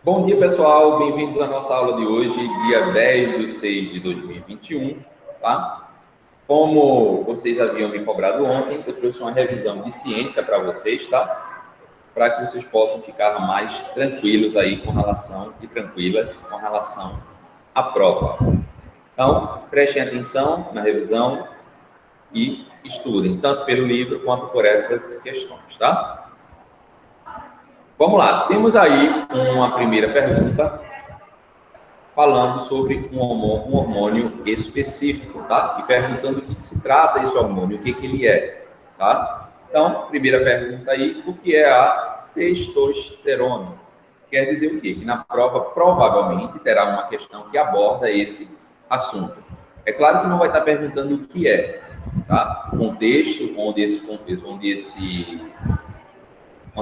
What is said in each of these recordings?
Bom dia, pessoal. Bem-vindos à nossa aula de hoje, dia 10 de 6 de 2021, tá? Como vocês haviam me cobrado ontem, eu trouxe uma revisão de ciência para vocês, tá? Para que vocês possam ficar mais tranquilos aí com relação e tranquilas com relação à prova. Então, prestem atenção na revisão e estudem, tanto pelo livro quanto por essas questões, tá? Vamos lá, temos aí uma primeira pergunta falando sobre um hormônio específico, tá? E perguntando o que se trata esse hormônio, o que ele é, tá? Então, primeira pergunta aí, o que é a testosterona? Quer dizer o quê? Que na prova provavelmente terá uma questão que aborda esse assunto. É claro que não vai estar perguntando o que é, tá? O contexto onde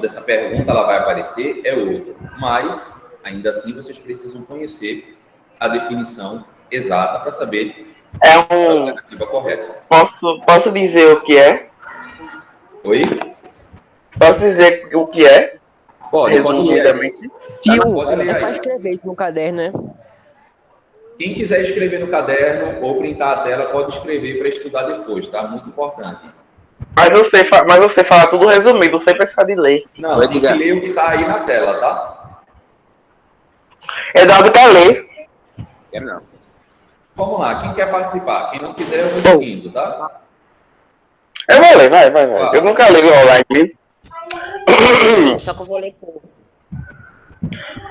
essa pergunta ela vai aparecer é outro, mas ainda assim vocês precisam conhecer a definição exata para saber É a um. alternativa correta. Posso dizer o que é? Oi? Posso dizer o que é? Pode ler aí. Resumidamente. Tio, Pode ler é pra aí. escrever isso no caderno, né? Quem quiser escrever no caderno ou printar a tela, pode escrever para estudar depois, tá? Muito importante. Mas você fala tudo resumido, sem precisar de ler. Não, tem que ler o que está aí na tela, tá? É dado para ler. Quero não. Vamos lá, quem quer participar? Quem não quiser, eu vou seguindo, tá? Eu vou ler, vai. Eu nunca leio online. Só que eu vou ler pouco.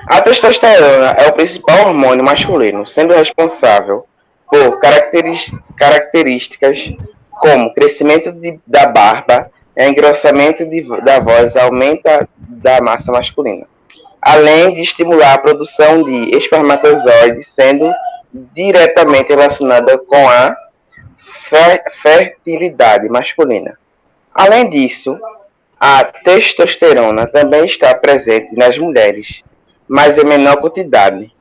A testosterona é o principal hormônio masculino, sendo responsável por características como crescimento da barba, engrossamento da voz, aumento da massa masculina, além de estimular a produção de espermatozoides, sendo diretamente relacionada com a fertilidade masculina. Além disso, a testosterona também está presente nas mulheres, mas em menor quantidade.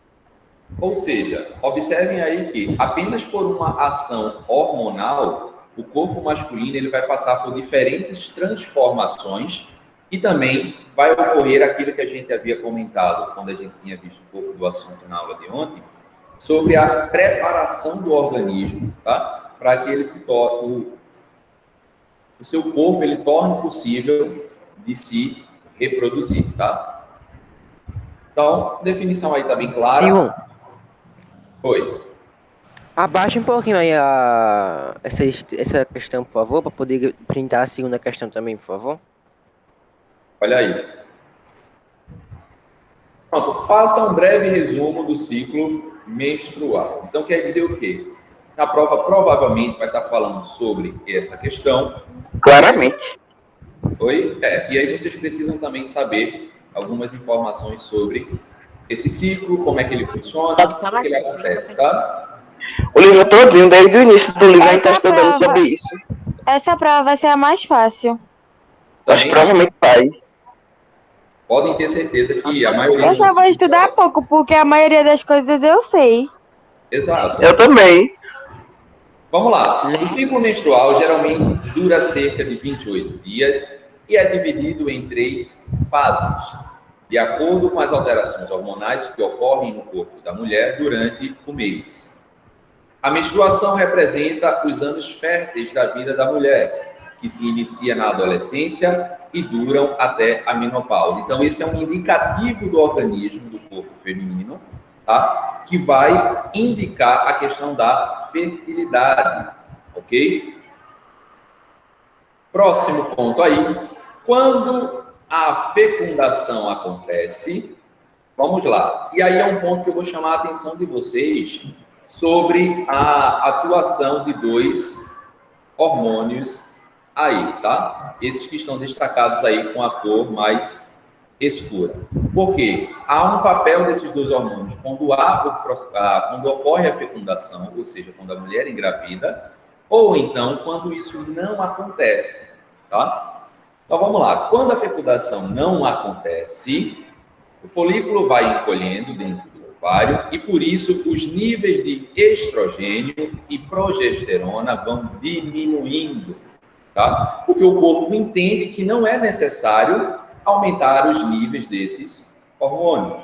Ou seja, observem aí que apenas por uma ação hormonal, o corpo masculino ele vai passar por diferentes transformações e também vai ocorrer aquilo que a gente havia comentado quando a gente tinha visto um pouco do assunto na aula de ontem, sobre a preparação do organismo, tá? Para que ele se torne, o seu corpo ele torne possível de se reproduzir, tá? Então, definição aí tá bem clara. Tio, Oi. abaixa um pouquinho aí essa questão, por favor, para poder printar a segunda questão também, por favor. Olha aí. Pronto, faça um breve resumo do ciclo menstrual. Então, quer dizer o quê? Na prova, provavelmente, vai estar falando sobre essa questão. Claramente. Oi? E aí vocês precisam também saber algumas informações sobre esse ciclo, como é que ele funciona, o que ele acontece, tá? O livro todinho, desde o início do livro, a gente está estudando sobre isso. Essa prova vai ser a mais fácil. Acho que provavelmente vai. Podem ter certeza que a maioria... Eu só vou estudar pouco, porque a maioria das coisas eu sei. Exato. Eu também. Vamos lá. O ciclo menstrual geralmente dura cerca de 28 dias e é dividido em 3 fases, de acordo com as alterações hormonais que ocorrem no corpo da mulher durante o mês. A menstruação representa os anos férteis da vida da mulher, que se inicia na adolescência e duram até a menopausa. Então, esse é um indicativo do organismo do corpo feminino, tá? Que vai indicar a questão da fertilidade, ok? Próximo ponto aí. Quando a fecundação acontece, vamos lá. E aí é um ponto que eu vou chamar a atenção de vocês sobre a atuação de 2 hormônios aí, tá? Esses que estão destacados aí com a cor mais escura. Por quê? Há um papel desses 2 hormônios quando ocorre a fecundação, ou seja, quando a mulher engravida, ou então quando isso não acontece, tá? Então vamos lá. Quando a fecundação não acontece, o folículo vai encolhendo dentro do ovário e por isso os níveis de estrogênio e progesterona vão diminuindo, tá? Porque o corpo entende que não é necessário aumentar os níveis desses hormônios.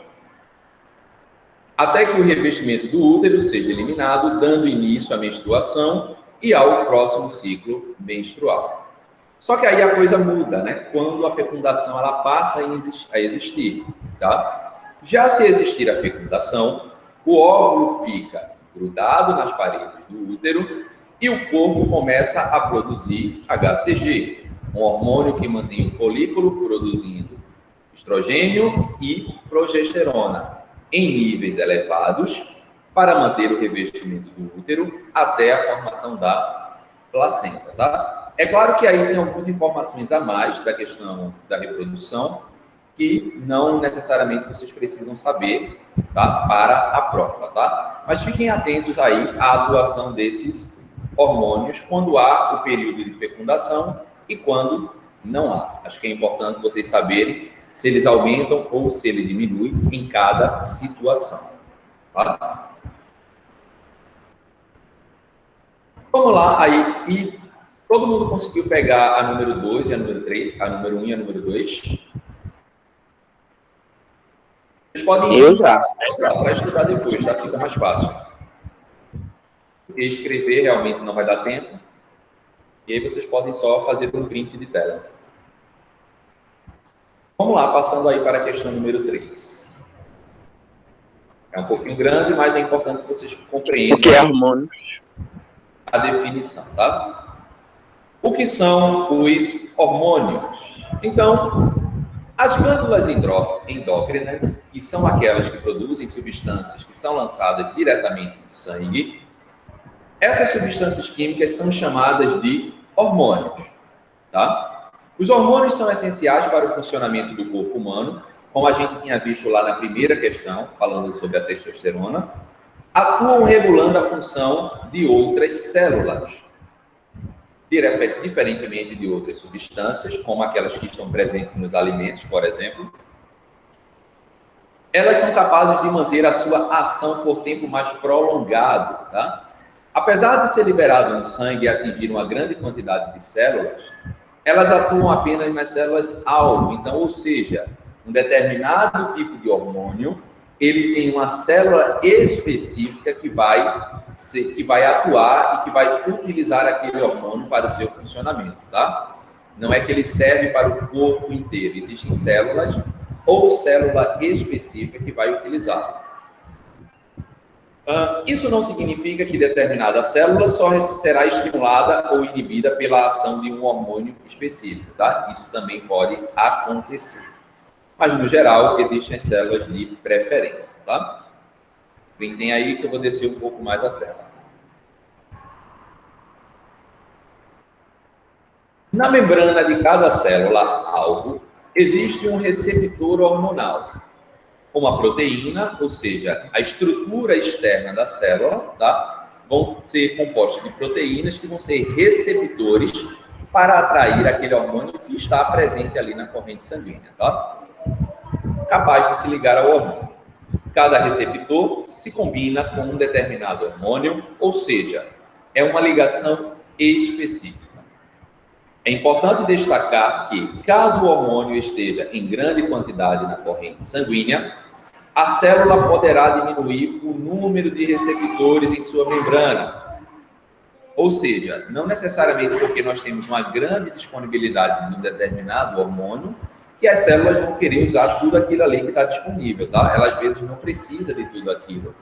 até que o revestimento do útero seja eliminado, dando início à menstruação e ao próximo ciclo menstrual. Só que aí a coisa muda, né? Quando a fecundação ela passa a existir, tá? Já se existir a fecundação, o óvulo fica grudado nas paredes do útero e o corpo começa a produzir HCG, um hormônio que mantém o folículo produzindo estrogênio e progesterona em níveis elevados para manter o revestimento do útero até a formação da placenta, tá? É claro que aí tem algumas informações a mais da questão da reprodução que não necessariamente vocês precisam saber, tá? Para a prova, tá? Mas fiquem atentos aí à atuação desses hormônios quando há o período de fecundação e quando não há. Acho que é importante vocês saberem se eles aumentam ou se ele diminui em cada situação, tá? Vamos lá, aí, e todo mundo conseguiu pegar a número 2 e a número 3, a número 1 e a número 2? Vocês podem para estudar depois, tá? Fica mais fácil. Porque escrever realmente não vai dar tempo. E aí vocês podem só fazer um print de tela. Vamos lá, passando aí para a questão número 3. É um pouquinho grande, mas é importante que vocês compreendam. O que é hormônio? A definição, tá? O que são os hormônios? Então, as glândulas endócrinas, que são aquelas que produzem substâncias que são lançadas diretamente no sangue, essas substâncias químicas são chamadas de hormônios, tá? Os hormônios são essenciais para o funcionamento do corpo humano, como a gente tinha visto lá na primeira questão, falando sobre a testosterona, atuam regulando a função de outras células, diferentemente de outras substâncias, como aquelas que estão presentes nos alimentos, por exemplo. Elas são capazes de manter a sua ação por tempo mais prolongado, tá? Apesar de ser liberado no sangue e atingir uma grande quantidade de células, elas atuam apenas nas células-alvo. Então, ou seja, um determinado tipo de hormônio, ele tem uma célula específica que vai atuar e que vai utilizar aquele hormônio para o seu funcionamento, tá? Não é que ele serve para o corpo inteiro. Existem células ou célula específica que vai utilizar. Isso não significa que determinada célula só será estimulada ou inibida pela ação de um hormônio específico, tá? Isso também pode acontecer. Mas, no geral, existem as células de preferência, tá? Printem aí que eu vou descer um pouco mais a tela. Na membrana de cada célula-alvo, existe um receptor hormonal. Uma proteína, ou seja, a estrutura externa da célula, tá? Vão ser compostas de proteínas que vão ser receptores para atrair aquele hormônio que está presente ali na corrente sanguínea, tá? Capaz de se ligar ao hormônio. Cada receptor se combina com um determinado hormônio, ou seja, é uma ligação específica. É importante destacar que, caso o hormônio esteja em grande quantidade na corrente sanguínea, a célula poderá diminuir o número de receptores em sua membrana. Ou seja, não necessariamente porque nós temos uma grande disponibilidade de um determinado hormônio, que as células vão querer usar tudo aquilo ali que está disponível, tá? Ela, às vezes, não precisa de tudo aquilo.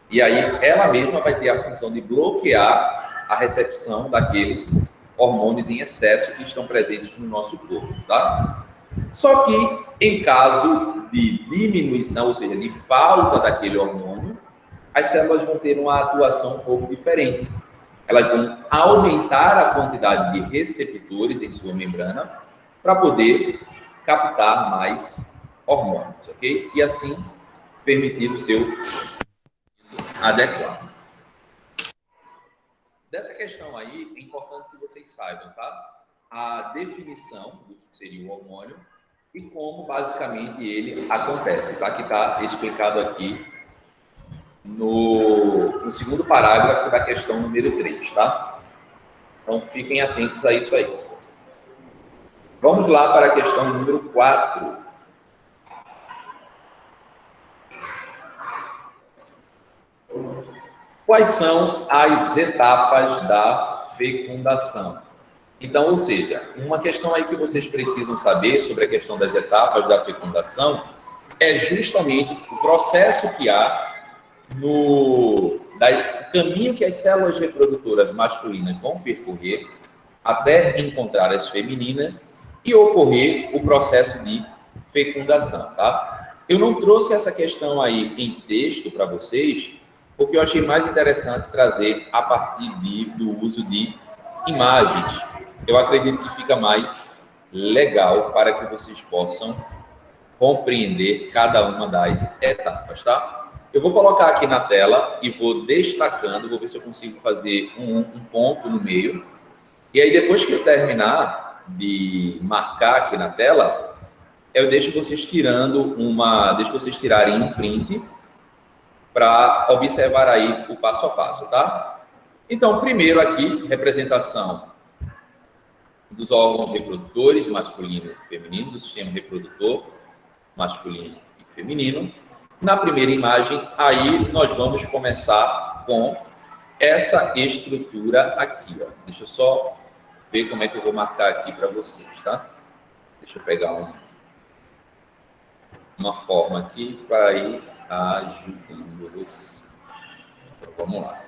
E aí, ela mesma vai ter a função de bloquear a recepção daqueles hormônios em excesso que estão presentes no nosso corpo, tá? Só que, em caso de diminuição, ou seja, de falta daquele hormônio, as células vão ter uma atuação um pouco diferente. Elas vão aumentar a quantidade de receptores em sua membrana para poder captar mais hormônios, ok? E assim permitir o seu adequado. Dessa questão aí, é importante que vocês saibam, tá? A definição do que seria o hormônio e como, basicamente, ele acontece, tá? Que está explicado aqui no segundo parágrafo da questão número 3, tá? Então, fiquem atentos a isso aí. Vamos lá para a questão número 4. Quais são as etapas da fecundação? Então, ou seja, uma questão aí que vocês precisam saber sobre a questão das etapas da fecundação é justamente o processo que há no caminho que as células reprodutoras masculinas vão percorrer até encontrar as femininas e ocorrer o processo de fecundação, tá? Eu não trouxe essa questão aí em texto para vocês, porque eu achei mais interessante trazer a partir do uso de imagens. Eu acredito que fica mais legal para que vocês possam compreender cada uma das etapas, tá? Eu vou colocar aqui na tela e vou destacando, vou ver se eu consigo fazer um ponto no meio. E aí, depois que eu terminar de marcar aqui na tela, eu deixo vocês tirarem um print para observar aí o passo a passo, tá? Então, primeiro aqui, representação dos órgãos reprodutores, masculino e feminino, do sistema reprodutor, masculino e feminino. Na primeira imagem, aí nós vamos começar com essa estrutura aqui, ó. Deixa eu só ver como é que eu vou marcar aqui para vocês, tá? Deixa eu pegar uma forma aqui para ir ajudando vocês. Então, vamos lá.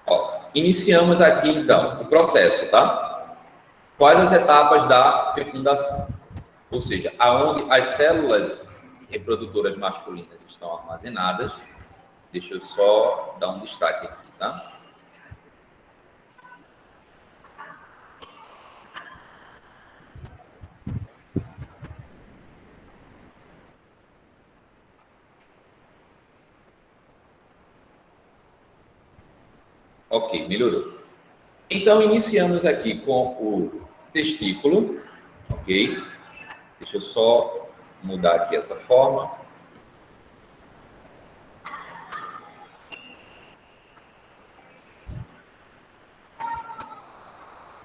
Ó, iniciamos aqui, então, o processo, tá? Quais as etapas da fecundação? Ou seja, aonde as células reprodutoras masculinas estão armazenadas. Deixa eu só dar um destaque aqui, tá? Ok, melhorou. Então, iniciamos aqui com o testículo, ok? Deixa eu só mudar aqui essa forma.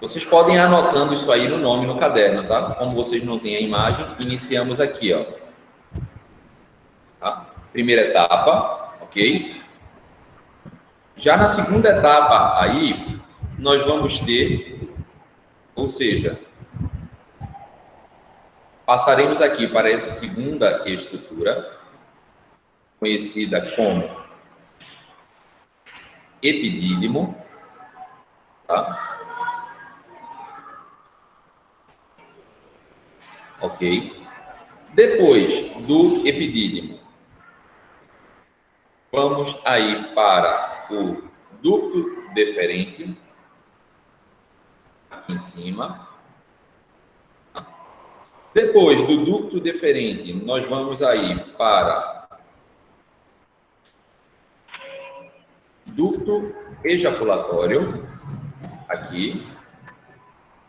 Vocês podem ir anotando isso aí no nome no caderno, tá? Como vocês não têm a imagem, iniciamos aqui, ó. Tá? Primeira etapa, ok? Já na segunda etapa aí, nós vamos ter, ou seja, passaremos aqui para essa segunda estrutura, conhecida como epidídimo, tá? Ok? Depois do epidídimo, vamos aí para o ducto deferente, aqui em cima. Depois do ducto deferente, nós vamos aí para ducto ejaculatório, aqui,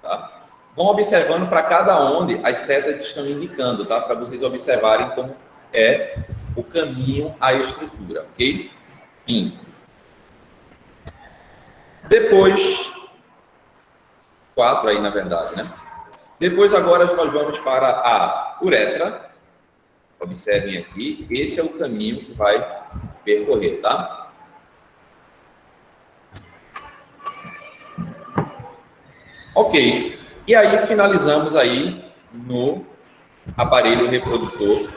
tá? Vão observando para cada onde as setas estão indicando, tá? Para vocês observarem como é o caminho à estrutura, ok? Depois, 4 aí na verdade, né? Depois agora nós vamos para a uretra. Observem aqui, esse é o caminho que vai percorrer, tá? Ok. E aí finalizamos aí no aparelho reprodutor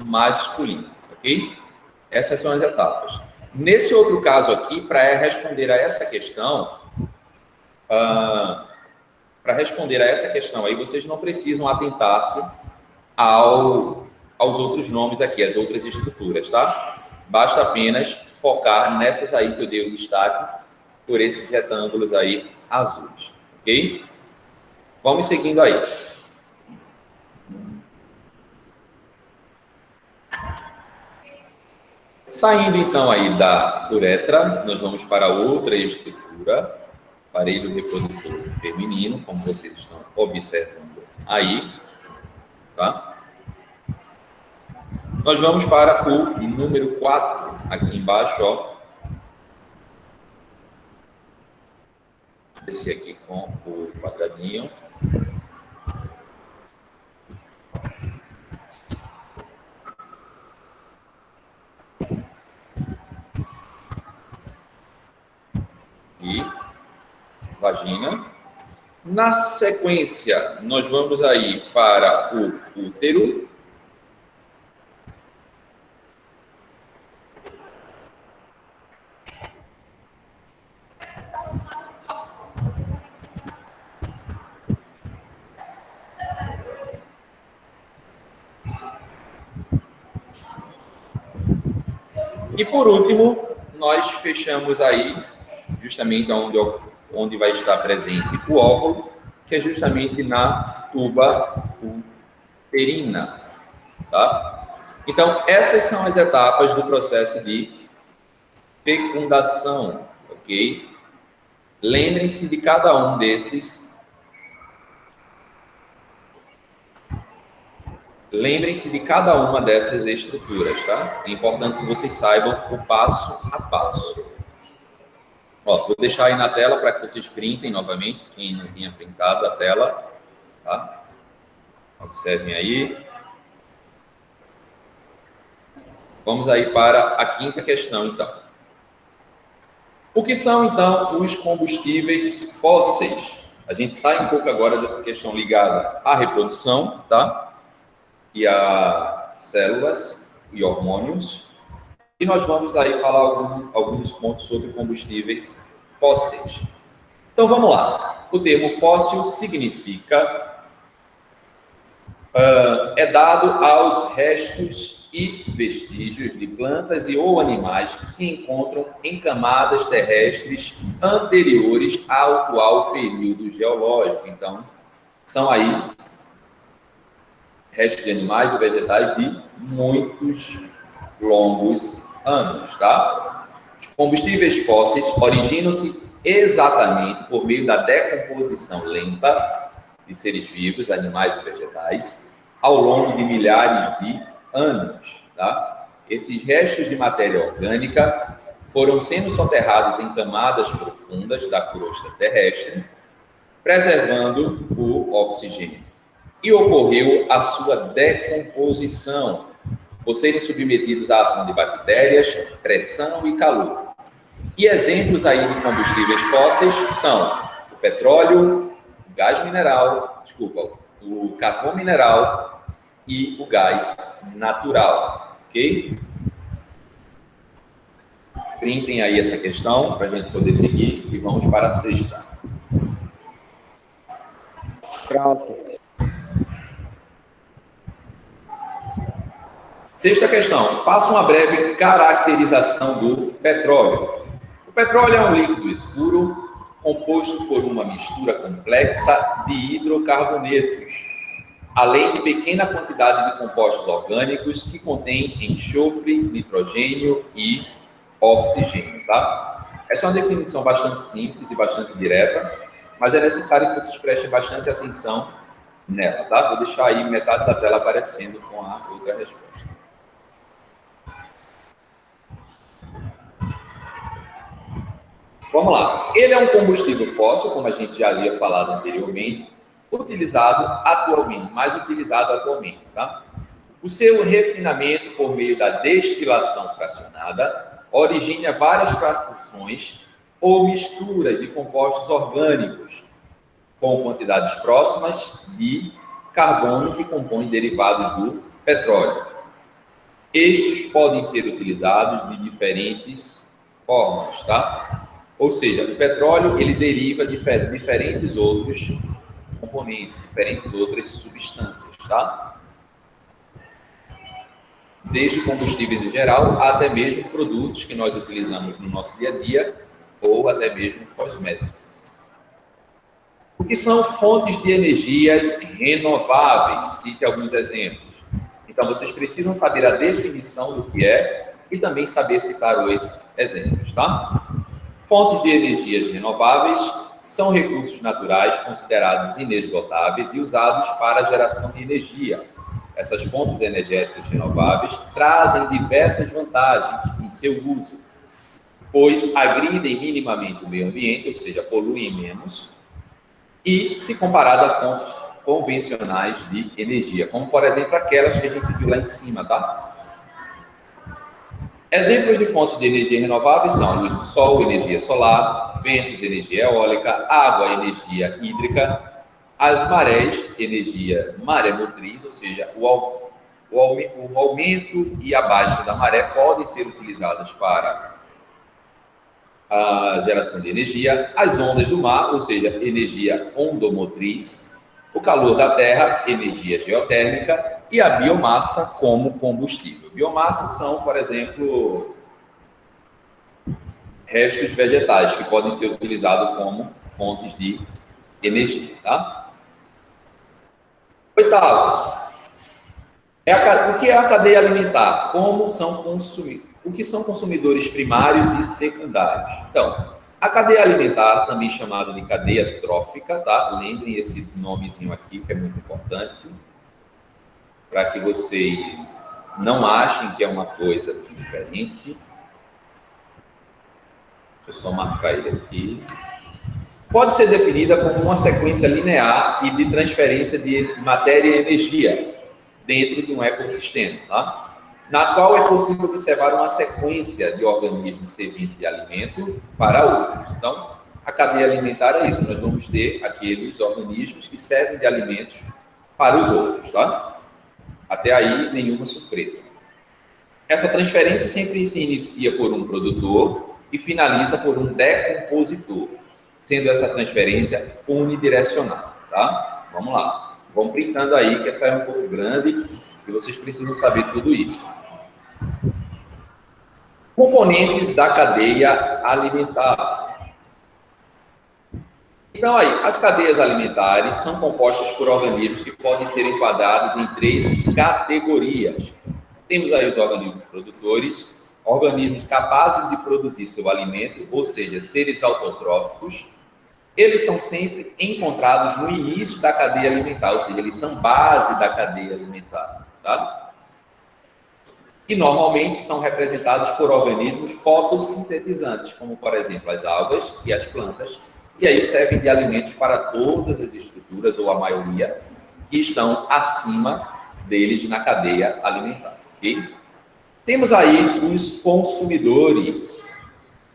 masculino, ok? Essas são as etapas. Nesse outro caso aqui, para responder a essa questão, aí, vocês não precisam atentar-se aos outros nomes aqui, as outras estruturas, tá? Basta apenas focar nessas aí que eu dei o destaque por esses retângulos aí azuis, ok? Vamos seguindo aí. Saindo então aí da uretra, nós vamos para outra estrutura, aparelho reprodutor feminino, como vocês estão observando aí, tá? Nós vamos para o número 4, aqui embaixo, ó. Descer aqui com o quadradinho. vagina. Na sequência, nós vamos aí para o útero. E por último, nós fechamos aí, justamente onde vai estar presente o óvulo, que é justamente na tuba uterina, tá? Então, essas são as etapas do processo de fecundação, ok? Lembrem-se de cada um desses. Lembrem-se de cada uma dessas estruturas, tá? É importante que vocês saibam o passo a passo. Ó, vou deixar aí na tela para que vocês printem novamente, quem não tinha printado a tela, tá? Observem aí. Vamos aí para a quinta questão, então. O que são, então, os combustíveis fósseis? A gente sai um pouco agora dessa questão ligada à reprodução, tá? E a células e hormônios. E nós vamos aí falar alguns pontos sobre combustíveis fósseis. Então, vamos lá. O termo fóssil significa... é dado aos restos e vestígios de plantas e ou animais que se encontram em camadas terrestres anteriores ao atual período geológico. Então, são aí restos de animais e vegetais de muitos longos anos, tá? Os combustíveis fósseis originam-se exatamente por meio da decomposição lenta de seres vivos, animais e vegetais, ao longo de milhares de anos, tá? Esses restos de matéria orgânica foram sendo soterrados em camadas profundas da crosta terrestre, preservando o oxigênio. E ocorreu a sua decomposição, por serem submetidos à ação de bactérias, pressão e calor. E exemplos aí de combustíveis fósseis são o petróleo, o gás mineral, o carvão mineral e o gás natural, ok? Printem aí essa questão para a gente poder seguir e vamos para a sexta. Pronto. Sexta questão. Faça uma breve caracterização do petróleo. O petróleo é um líquido escuro composto por uma mistura complexa de hidrocarbonetos, além de pequena quantidade de compostos orgânicos que contêm enxofre, nitrogênio e oxigênio, tá? Essa é uma definição bastante simples e bastante direta, mas é necessário que vocês prestem bastante atenção nela, tá? Vou deixar aí metade da tela aparecendo com a outra resposta. Vamos lá. Ele é um combustível fóssil, como a gente já havia falado anteriormente, mais utilizado atualmente, tá? O seu refinamento por meio da destilação fracionada origina várias frações ou misturas de compostos orgânicos com quantidades próximas de carbono que compõem derivados do petróleo. Estes podem ser utilizados de diferentes formas, tá? Ou seja, o petróleo, ele deriva de diferentes outros componentes, diferentes outras substâncias, tá? Desde combustíveis em geral, até mesmo produtos que nós utilizamos no nosso dia a dia, ou até mesmo cosméticos. O que são fontes de energias renováveis? Cite alguns exemplos. Então, vocês precisam saber a definição do que é e também saber citar os exemplos, tá? Fontes de energias renováveis são recursos naturais considerados inesgotáveis e usados para a geração de energia. Essas fontes energéticas renováveis trazem diversas vantagens em seu uso, pois agridem minimamente o meio ambiente, ou seja, poluem menos, e se comparado a fontes convencionais de energia, como, por exemplo, aquelas que a gente viu lá em cima, tá? Exemplos de fontes de energia renováveis são a luz do sol, energia solar, ventos, energia eólica, água, energia hídrica, as marés, energia maremotriz, ou seja, o aumento e a baixa da maré podem ser utilizadas para a geração de energia, as ondas do mar, ou seja, energia ondomotriz, o calor da terra, energia geotérmica, e a biomassa como combustível. Biomassa são, por exemplo, restos vegetais que podem ser utilizados como fontes de energia. Tá? Oitavo, o que é a cadeia alimentar? O que são consumidores primários e secundários? Então, a cadeia alimentar, também chamada de cadeia trófica, tá? Lembrem esse nomezinho aqui, que é muito importante, para que vocês não achem que é uma coisa diferente. Deixa eu só marcar ele aqui. Pode ser definida como uma sequência linear e de transferência de matéria e energia dentro de um ecossistema, tá? Na qual é possível observar uma sequência de organismos servindo de alimento para outros. Então, a cadeia alimentar é isso. Nós vamos ter aqueles organismos que servem de alimentos para os outros, tá? Até aí, nenhuma surpresa. Essa transferência sempre se inicia por um produtor e finaliza por um decompositor, sendo essa transferência unidirecional, tá? Vamos lá. Vamos brincando aí, que essa é um pouco grande e vocês precisam saber tudo isso. Componentes da cadeia alimentar. Então, aí, as cadeias alimentares são compostas por organismos que podem ser enquadrados em 3 categorias. Temos aí os organismos produtores, organismos capazes de produzir seu alimento, ou seja, seres autotróficos. Eles são sempre encontrados no início da cadeia alimentar, ou seja, eles são base da cadeia alimentar, tá? E normalmente são representados por organismos fotossintetizantes, como, por exemplo, as algas e as plantas, e aí servem de alimentos para todas as estruturas, ou a maioria, que estão acima deles na cadeia alimentar, ok? Temos aí os consumidores,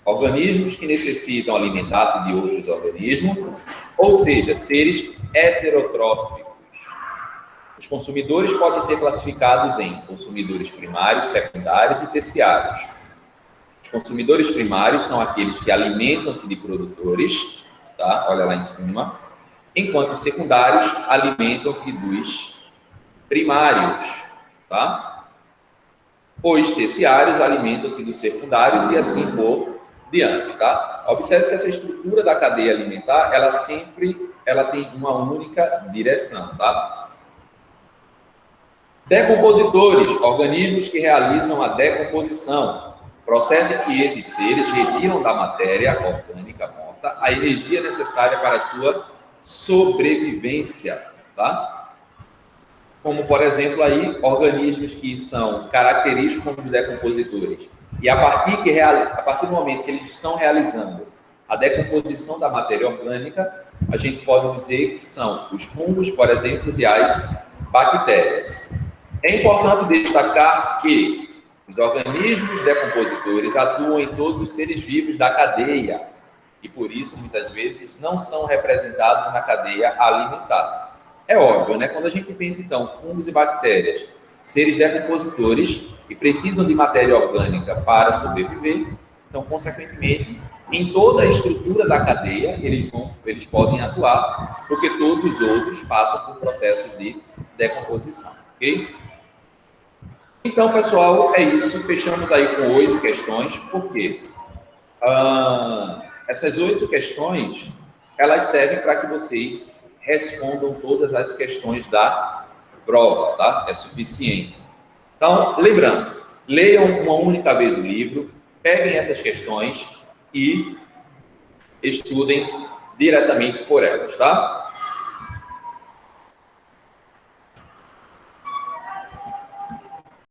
organismos que necessitam alimentar-se de outros organismos, ou seja, seres heterotróficos. Os consumidores podem ser classificados em consumidores primários, secundários e terciários. Os consumidores primários são aqueles que alimentam-se de produtores, tá? Olha lá em cima, enquanto os secundários alimentam-se dos primários, tá? Os terciários alimentam-se dos secundários e assim por diante, tá? Observe que essa estrutura da cadeia alimentar, ela tem uma única direção, tá? Decompositores, organismos que realizam a decomposição, processo em que esses seres retiram da matéria orgânica morta a energia necessária para a sua sobrevivência, tá? Como, por exemplo, aí, organismos que são característicos como os decompositores. E a partir do momento que eles estão realizando a decomposição da matéria orgânica, a gente pode dizer que são os fungos, por exemplo, e as bactérias. É importante destacar que os organismos decompositores atuam em todos os seres vivos da cadeia e, por isso, muitas vezes, não são representados na cadeia alimentar. É óbvio, né? Quando a gente pensa, então, fungos e bactérias, seres decompositores que precisam de matéria orgânica para sobreviver, então, consequentemente, em toda a estrutura da cadeia, eles podem atuar, porque todos os outros passam por processos de decomposição, ok? Então, pessoal, é isso. Fechamos aí com 8 questões. Por quê? Essas 8 questões, elas servem para que vocês respondam todas as questões da prova, tá? É suficiente. Então, lembrando, leiam uma única vez o livro, peguem essas questões e estudem diretamente por elas, tá?